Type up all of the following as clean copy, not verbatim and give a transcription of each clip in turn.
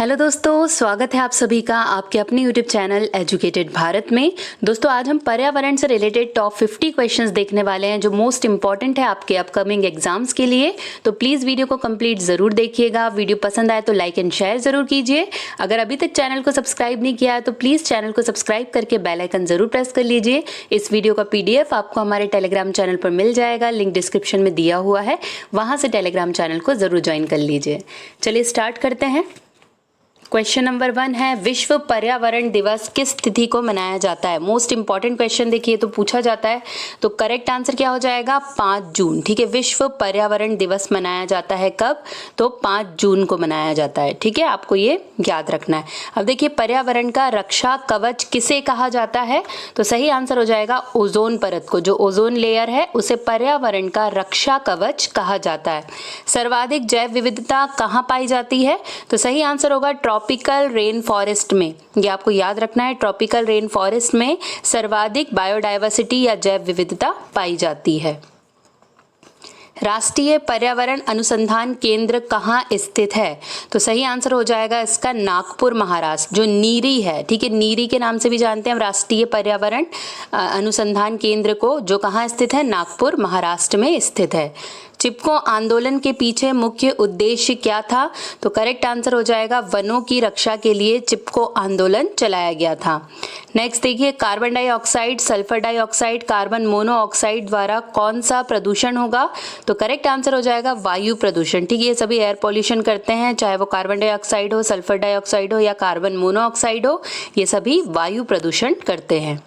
Hello दोस्तों, स्वागत है आप सभी का आपके अपने यूट्यूब चैनल एजुकेटेड भारत में। दोस्तों आज हम पर्यावरण से रिलेटेड टॉप 50 क्वेश्चंस देखने वाले हैं जो मोस्ट इंपॉर्टेंट है आपके अपकमिंग एग्जाम्स के लिए। तो प्लीज़ वीडियो को कंप्लीट ज़रूर देखिएगा। वीडियो पसंद आए तो लाइक एंड शेयर ज़रूर कीजिए। अगर अभी तक चैनल को सब्सक्राइब नहीं किया है तो प्लीज़ चैनल को सब्सक्राइब करके बेल आइकन ज़रूर प्रेस कर लीजिए। इस वीडियो का PDF आपको हमारे टेलीग्राम चैनल पर मिल जाएगा, लिंक डिस्क्रिप्शन में दिया हुआ है, वहाँ से टेलीग्राम चैनल को ज़रूर ज्वाइन कर लीजिए। चलिए स्टार्ट करते हैं। क्वेश्चन नंबर 1 है, विश्व पर्यावरण दिवस किस तिथि को मनाया जाता है? मोस्ट इंपॉर्टेंट क्वेश्चन देखिए तो पूछा जाता है, तो करेक्ट आंसर क्या हो जाएगा? 5 जून। ठीक है, विश्व पर्यावरण दिवस मनाया जाता है कब? तो 5 जून को मनाया जाता है। ठीक है, आपको ये याद रखना है। अब देखिए, पर्यावरण का रक्षा कवच किसे कहा जाता है? तो सही आंसर हो जाएगा ओजोन परत को। जो ओजोन लेयर है उसे पर्यावरण का रक्षा कवच कहा जाता है। सर्वाधिक जैव विविधता कहाँ पाई जाती है? तो सही आंसर होगा ट्रॉपिकल रेन फॉरेस्ट में। ये आपको याद रखना है, ट्रॉपिकल रेन फॉरेस्ट में सर्वाधिक बायोडायवर्सिटी या जैव विविधता पाई जाती है। राष्ट्रीय पर्यावरण अनुसंधान केंद्र कहाँ स्थित है? तो सही आंसर हो जाएगा इसका नागपुर महाराष्ट्र, जो नीरी है। ठीक है, नीरी के नाम से भी जानते हैं हम राष्ट्रीय पर्यावरण अनुसंधान केंद्र को, जो कहाँ स्थित है? नागपुर महाराष्ट्र में स्थित है। चिपको आंदोलन के पीछे मुख्य उद्देश्य क्या था? तो करेक्ट आंसर हो जाएगा वनों की रक्षा के लिए चिपको आंदोलन चलाया गया था। नेक्स्ट देखिए, carbon dioxide, sulphur dioxide, carbon monoxide द्वारा कौन सा प्रदूषण होगा? तो करेक्ट आंसर हो जाएगा वायु प्रदूषण। ठीक है, ये सभी एयर पॉल्यूशन करते हैं, चाहे वो कार्बन डाइऑक्साइड हो, सल्फर डाइऑक्साइड हो या कार्बन मोनोऑक्साइड हो, ये सभी वायु प्रदूषण करते हैं।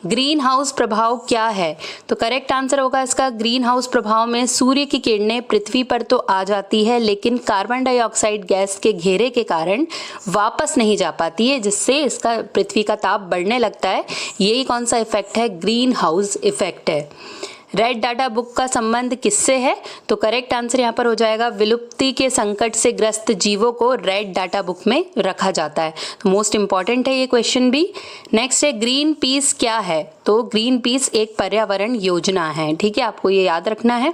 ग्रीन हाउस प्रभाव क्या है? तो करेक्ट आंसर होगा इसका ग्रीन हाउस प्रभाव में सूर्य की किरणें पृथ्वी पर तो आ जाती है, लेकिन कार्बन डाइऑक्साइड गैस के घेरे के कारण वापस नहीं जा पाती है, जिससे इसका पृथ्वी का ताप बढ़ने लगता है। यही कौन सा इफेक्ट है? ग्रीन हाउस इफेक्ट है। रेड डाटा बुक का संबंध किससे है? तो करेक्ट आंसर यहाँ पर हो जाएगा विलुप्ति के संकट से ग्रस्त जीवों को रेड डाटा बुक में रखा जाता है। तो मोस्ट इंपॉर्टेंट है ये क्वेश्चन भी। नेक्स्ट है, ग्रीन पीस क्या है? तो ग्रीन पीस एक पर्यावरण योजना है। ठीक है, आपको ये याद रखना है।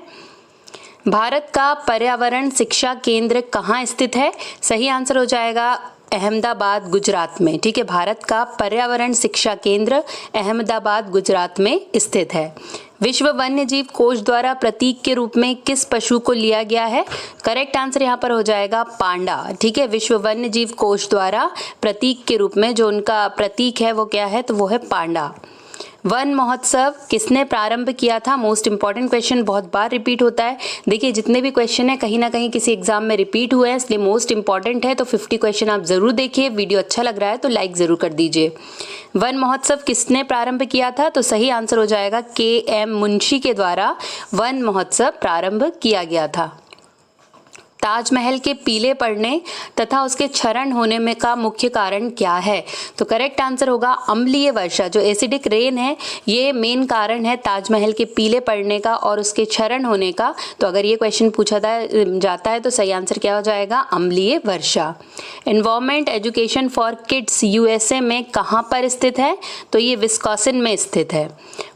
भारत का पर्यावरण शिक्षा केंद्र कहाँ स्थित है? सही आंसर हो जाएगा अहमदाबाद, गुजरात में। ठीक है, भारत का पर्यावरण शिक्षा केंद्र अहमदाबाद, गुजरात में स्थित है। विश्व वन्य जीव कोष द्वारा प्रतीक के रूप में किस पशु को लिया गया है? करेक्ट आंसर यहाँ पर हो जाएगा पांडा। ठीक है, विश्व वन्य जीव कोष द्वारा प्रतीक के रूप में जो उनका प्रतीक है वो क्या है? तो वो है पांडा। वन महोत्सव किसने प्रारंभ किया था? मोस्ट इंपॉर्टेंट क्वेश्चन, बहुत बार रिपीट होता है। देखिए, जितने भी क्वेश्चन है कहीं ना कहीं किसी एग्जाम में रिपीट हुए हैं, इसलिए मोस्ट इंपॉर्टेंट है। तो 50 क्वेश्चन आप जरूर देखिए। वीडियो अच्छा लग रहा है तो लाइक जरूर कर दीजिए। वन महोत्सव किसने प्रारंभ किया था? तो सही आंसर हो जाएगा KM मुंशी के द्वारा वन महोत्सव प्रारंभ किया गया था। ताजमहल के पीले पड़ने तथा उसके क्षरण होने में का मुख्य कारण क्या है? तो करेक्ट आंसर होगा अम्लीय वर्षा, जो एसिडिक रेन है, ये मेन कारण है ताजमहल के पीले पड़ने का और उसके क्षरण होने का। तो अगर ये क्वेश्चन पूछा जाता है तो सही आंसर क्या हो जाएगा? अम्लीय वर्षा। Environment education for kids USA में कहाँ पर स्थित है? तो ये विस्कॉसिन में स्थित है।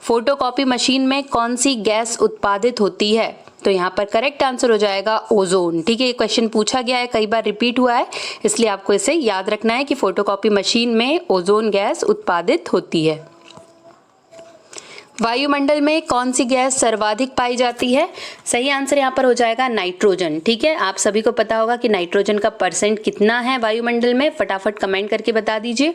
फोटोकॉपी मशीन में कौन सी गैस उत्पादित होती है? तो यहाँ पर करेक्ट आंसर हो जाएगा ओजोन। ठीक है, ये क्वेश्चन पूछा गया है, कई बार रिपीट हुआ है, इसलिए आपको इसे याद रखना है कि फोटोकॉपी मशीन में ओजोन गैस उत्पादित होती है। वायुमंडल में कौन सी गैस सर्वाधिक पाई जाती है? सही आंसर यहाँ पर हो जाएगा नाइट्रोजन। ठीक है, आप सभी को पता होगा कि नाइट्रोजन का परसेंट कितना है वायुमंडल में, फटाफट कमेंट करके बता दीजिए।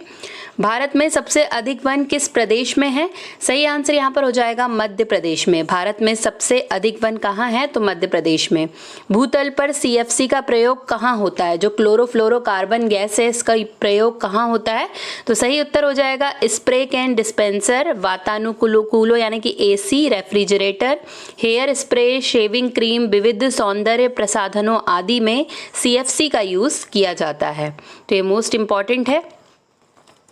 भारत में सबसे अधिक वन किस प्रदेश में है? सही आंसर यहाँ पर हो जाएगा मध्य प्रदेश में। भारत में सबसे अधिक वन कहाँ है? तो मध्य प्रदेश में। भूतल पर CFC का प्रयोग कहाँ होता है? जो क्लोरोफ्लोरोकार्बन गैस है, इसका प्रयोग कहाँ होता है? तो सही उत्तर हो जाएगा स्प्रे कैन डिस्पेंसर, वातानुकूल यानी कि AC, refrigerator, hair spray, shaving cream, विविध सौंदर्य प्रसाधनों आदि में CFC का यूज किया जाता है। तो ये मोस्ट इंपॉर्टेंट है।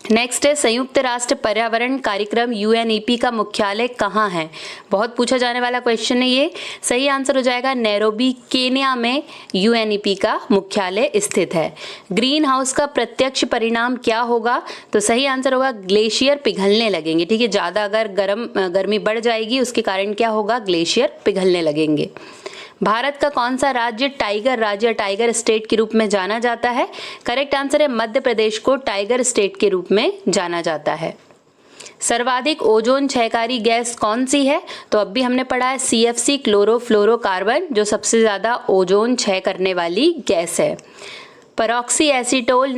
नेक्स्ट है, संयुक्त राष्ट्र पर्यावरण कार्यक्रम UNEP का मुख्यालय कहाँ है? बहुत पूछा जाने वाला क्वेश्चन है ये। सही आंसर हो जाएगा नैरोबी, केन्या में UNEP का मुख्यालय स्थित है। ग्रीन हाउस का प्रत्यक्ष परिणाम क्या होगा? तो सही आंसर होगा ग्लेशियर पिघलने लगेंगे। ठीक है, ज़्यादा अगर गर्मी बढ़ जाएगी उसके कारण क्या होगा? ग्लेशियर पिघलने लगेंगे। भारत का कौन सा राज्य टाइगर राज्य, टाइगर स्टेट के रूप में जाना जाता है? करेक्ट आंसर है मध्य प्रदेश को टाइगर स्टेट के रूप में जाना जाता है। सर्वाधिक ओजोन क्षयकारी गैस कौन सी है? तो अब भी हमने पढ़ा है CFC क्लोरोफ्लोरोकार्बन जो सबसे ज़्यादा ओजोन क्षय करने वाली गैस है। पराक्सी एसीटोल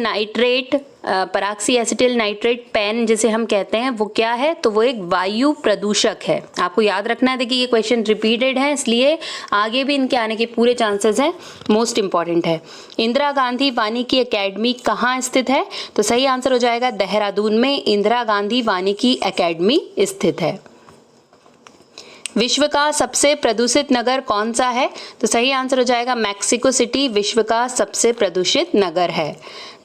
नाइट्रेट पेन जिसे हम कहते हैं वो क्या है? तो वो एक वायु प्रदूषक है। आपको याद रखना है, देखिए ये क्वेश्चन रिपीटेड है इसलिए आगे भी इनके आने के पूरे चांसेस हैं, मोस्ट इंपॉर्टेंट है। इंदिरा गांधी वानिकी अकेडमी कहाँ स्थित है? तो सही आंसर हो जाएगा देहरादून में इंदिरा गांधी वानिकी अकेडमी स्थित है। विश्व का सबसे प्रदूषित नगर कौन सा है? तो सही आंसर हो जाएगा मैक्सिको सिटी विश्व का सबसे प्रदूषित नगर है।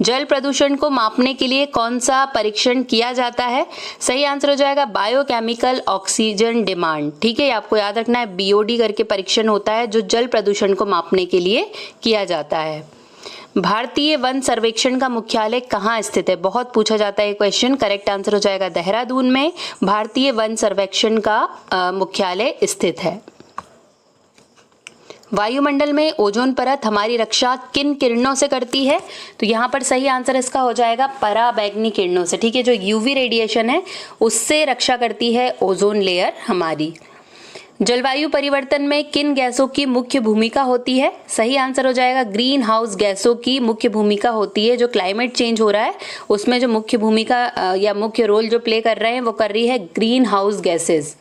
जल प्रदूषण को मापने के लिए कौन सा परीक्षण किया जाता है? सही आंसर हो जाएगा बायोकेमिकल ऑक्सीजन डिमांड। ठीक है, आपको याद रखना है BOD करके परीक्षण होता है जो जल प्रदूषण को मापने के लिए किया जाता है। भारतीय वन सर्वेक्षण का मुख्यालय कहाँ स्थित है? बहुत पूछा जाता है क्वेश्चन। करेक्ट आंसर हो जाएगा देहरादून में भारतीय वन सर्वेक्षण का मुख्यालय स्थित है। वायुमंडल में ओजोन परत हमारी रक्षा किन किरणों से करती है? तो यहाँ पर सही आंसर इसका हो जाएगा पराबैंगनी किरणों से। ठीक है, जो UV रेडिएशन है उससे रक्षा करती है ओजोन लेयर हमारी। जलवायु परिवर्तन में किन गैसों की मुख्य भूमिका होती है? सही आंसर हो जाएगा ग्रीन हाउस गैसों की मुख्य भूमिका होती है। जो क्लाइमेट चेंज हो रहा है उसमें जो मुख्य भूमिका या मुख्य रोल जो प्ले कर रहे हैं वो कर रही है ग्रीन हाउस गैसेस।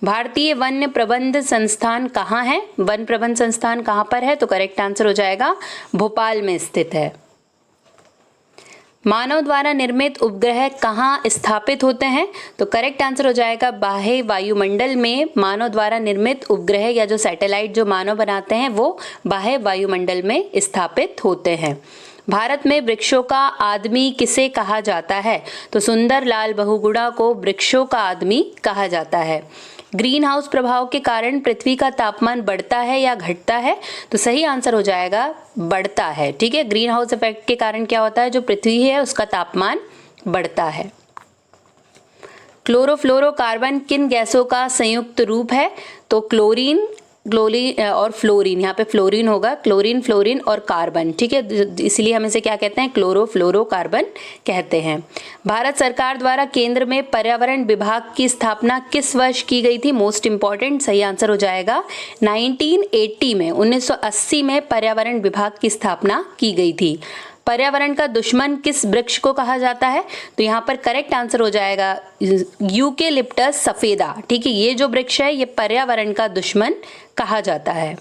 भारतीय वन्य प्रबंध संस्थान कहाँ है? वन प्रबंध संस्थान कहाँ पर है? तो करेक्ट आंसर हो जाएगा भोपाल में स्थित है। मानव द्वारा निर्मित उपग्रह कहाँ स्थापित होते हैं? तो करेक्ट आंसर हो जाएगा बाह्य वायुमंडल में मानव द्वारा निर्मित उपग्रह या जो सैटेलाइट जो मानव बनाते हैं वो बाह्य वायुमंडल में स्थापित होते हैं। भारत में वृक्षों का आदमी किसे कहा जाता है? तो सुंदर लाल बहुगुणा को वृक्षों का आदमी कहा जाता है। ग्रीन हाउस प्रभाव के कारण पृथ्वी का तापमान बढ़ता है या घटता है? तो सही आंसर हो जाएगा बढ़ता है। ठीक है, ग्रीन हाउस इफेक्ट के कारण क्या होता है, जो पृथ्वी है उसका तापमान बढ़ता है। क्लोरोफ्लोरोकार्बन किन गैसों का संयुक्त रूप है? तो क्लोरीन और फ्लोरीन, यहाँ पे फ्लोरीन होगा, क्लोरीन फ्लोरीन और कार्बन। ठीक है, इसलिए हम इसे क्या कहते हैं? क्लोरोफ्लोरोकार्बन कहते हैं। भारत सरकार द्वारा केंद्र में पर्यावरण विभाग की स्थापना किस वर्ष की गई थी? मोस्ट इंपॉर्टेंट, सही आंसर हो जाएगा 1980 में, 1980 में पर्यावरण विभाग की स्थापना की गई थी। पर्यावरण का दुश्मन किस वृक्ष को कहा जाता है? तो यहाँ पर करेक्ट आंसर हो जाएगा यूकेलिप्टस सफेदा। ठीक है, ये जो वृक्ष है ये पर्यावरण का दुश्मन कहा जाता है।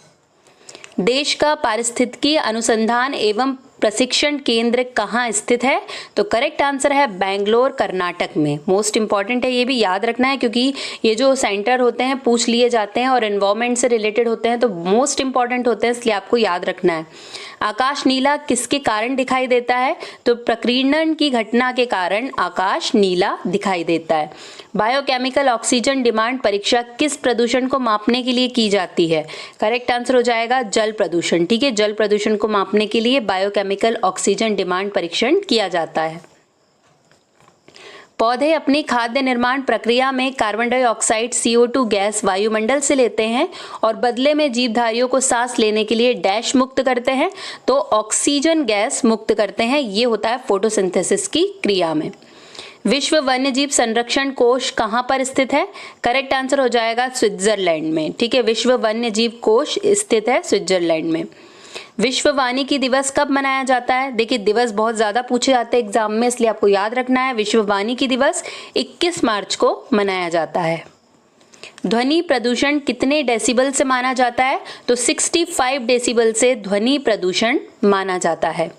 देश का पारिस्थितिकी अनुसंधान एवं प्रशिक्षण केंद्र कहाँ स्थित है? तो करेक्ट आंसर है बेंगलोर कर्नाटक में। मोस्ट इंपॉर्टेंट है, ये भी याद रखना है क्योंकि ये जो सेंटर होते हैं पूछ लिए जाते हैं और एनवायरमेंट से रिलेटेड होते हैं तो मोस्ट इंपॉर्टेंट होते हैं, इसलिए आपको याद रखना है। आकाश नीला किसके कारण दिखाई देता है? तो प्रकीर्णन की घटना के कारण आकाश नीला दिखाई देता है। बायोकेमिकल ऑक्सीजन डिमांड परीक्षा किस प्रदूषण को मापने के लिए की जाती है? करेक्ट आंसर हो जाएगा जल प्रदूषण। ठीक है, जल प्रदूषण को मापने के लिए बायोकेमिकल ऑक्सीजन डिमांड परीक्षण किया जाता है। पौधे अपनी खाद्य निर्माण प्रक्रिया में कार्बन डाइऑक्साइड CO2 गैस वायुमंडल से लेते हैं और बदले में जीवधारियों को सांस लेने के लिए डैश मुक्त करते हैं, तो ऑक्सीजन गैस मुक्त करते हैं। ये होता है फोटोसिंथेसिस की क्रिया में। विश्व वन्यजीव संरक्षण कोष कहाँ पर स्थित है? करेक्ट आंसर हो जाएगा स्विट्जरलैंड में। ठीक है, विश्व वन्यजीव कोष स्थित है स्विट्जरलैंड में। विश्व वानिकी दिवस कब मनाया जाता है? देखिए दिवस बहुत ज्यादा पूछे जाते हैं एग्जाम में, इसलिए आपको याद रखना है विश्व वानिकी दिवस 21 मार्च को मनाया जाता है। ध्वनि प्रदूषण कितने डेसिबल से माना जाता है? तो 65 डेसिबल से ध्वनि प्रदूषण माना जाता है।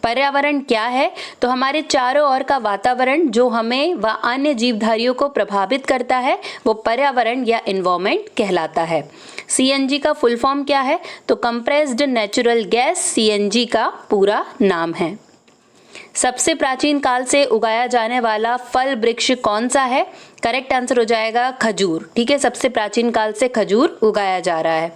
पर्यावरण क्या है? तो हमारे चारों ओर का वातावरण जो हमें व अन्य जीवधारियों को प्रभावित करता है वो पर्यावरण या एनवायरनमेंट कहलाता है। CNG का फुल फॉर्म क्या है? तो कंप्रेस्ड नेचुरल गैस CNG का पूरा नाम है। सबसे प्राचीन काल से उगाया जाने वाला फल वृक्ष कौन सा है? करेक्ट आंसर हो जाएगा खजूर। ठीक है, सबसे प्राचीन काल से खजूर उगाया जा रहा है।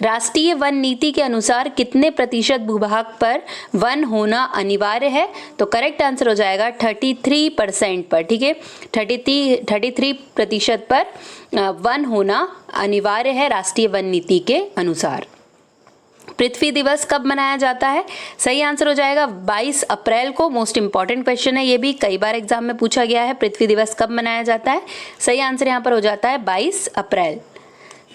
राष्ट्रीय वन नीति के अनुसार कितने प्रतिशत भूभाग पर वन होना अनिवार्य है? तो करेक्ट आंसर हो जाएगा 33% पर। ठीक है, 33% पर वन होना अनिवार्य है राष्ट्रीय वन नीति के अनुसार। पृथ्वी दिवस कब मनाया जाता है? सही आंसर हो जाएगा 22 अप्रैल को। मोस्ट इंपॉर्टेंट क्वेश्चन है, ये भी कई बार एग्जाम में पूछा गया है। पृथ्वी दिवस कब मनाया जाता है? सही आंसर यहाँ पर हो जाता है 22 अप्रैल।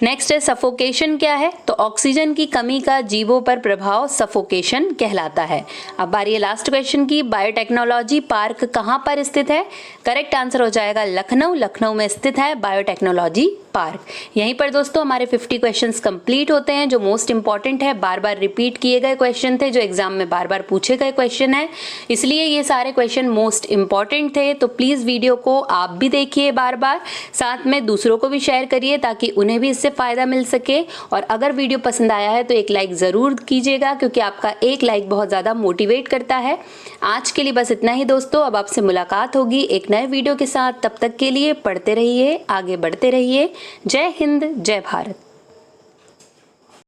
नेक्स्ट है सफोकेशन क्या है? तो ऑक्सीजन की कमी का जीवों पर प्रभाव सफोकेशन कहलाता है। अब बारी है लास्ट क्वेश्चन की। बायोटेक्नोलॉजी पार्क कहाँ पर स्थित है? करेक्ट आंसर हो जाएगा लखनऊ। लखनऊ में स्थित है बायोटेक्नोलॉजी पार्क। यहीं पर दोस्तों हमारे 50 क्वेश्चंस कंप्लीट होते हैं, जो मोस्ट इंपॉर्टेंट है, बार बार रिपीट किए गए क्वेश्चन थे, जो एग्जाम में बार बार पूछे गए क्वेश्चन है, इसलिए ये सारे क्वेश्चन मोस्ट इंपॉर्टेंट थे। तो प्लीज वीडियो को आप भी देखिए बार बार, साथ में दूसरों को भी शेयर करिए ताकि उन्हें भी इससे फायदा मिल सके। और अगर वीडियो पसंद आया है तो एक लाइक जरूर कीजिएगा, क्योंकि आपका एक लाइक बहुत ज्यादा मोटिवेट करता है। आज के लिए बस इतना ही दोस्तों, अब आपसे मुलाकात होगी एक नए वीडियो के साथ। तब तक के लिए पढ़ते रहिए, आगे बढ़ते रहिए। जय हिंद, जय भारत।